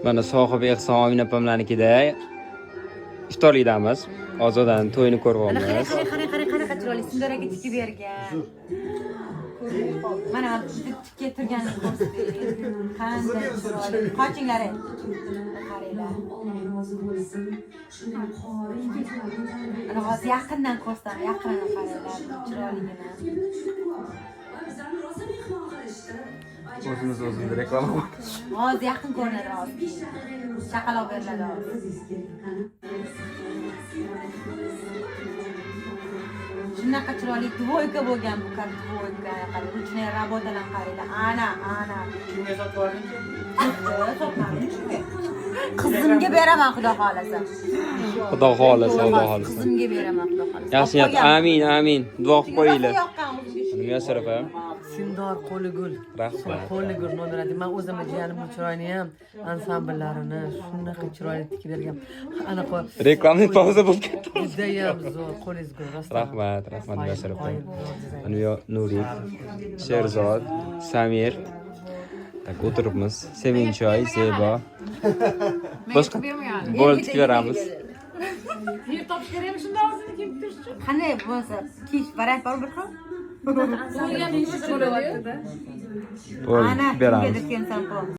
Mana sohibi ehson Omin opamlarnikida iftorlikdamiz. Ozodaning to'yini ko'ryapmiz. Qanaqa chiroyli Sindaraga tikib bergan. Mana tikka turganini ko'rsatdi. Qanday chiroyli. Qochinglar. Qaranglar. Ana hozir yaqindan ko'rsam, yaqindan qaranglar. Chiroyligini. O'zimiz reklama qilamiz. Hozir yaqin ko'rinadi hozir. Chaqaloq beriladi hozir. Shunaqa chiroyli dvoyka bo'lgan bu katta dvoyka. Qarang, ruchniy работаdan qaranglar. Ana. Kimga sotib oldingiz? Qizimga beraman xudo xolasa. Xudo xolasa. Qizimga beraman xudo xolasa. Yaxshi niyat. Amin. Duo qilib qo'yinglar. Muyassar opa. Sindor qo'li gul. Rahmat. Qo'li gul nodiradi. Men o'zimni jiyanim bu chiroyni ham, ansambellarini shunaqa chiroyli tikib bergan. Anaqa Reklama pauza bo'lib ketdi. judayam zo'r qo'lingiz gul. Rahmat Muyassar opa. Mana bu Nuriy, Sherzod, Samir. Tak o'tiribmiz. Sevinchoy, Zebo. Boshqa bo'lib beramiz. Bir top vereyim şimdi ağzını kim tutuştu? Qanday bo'lsa, kish variant bor bir xil. So'ygan ish bo'lyapti-da. Bo'lib Ana, beramiz. kimgadir kelsam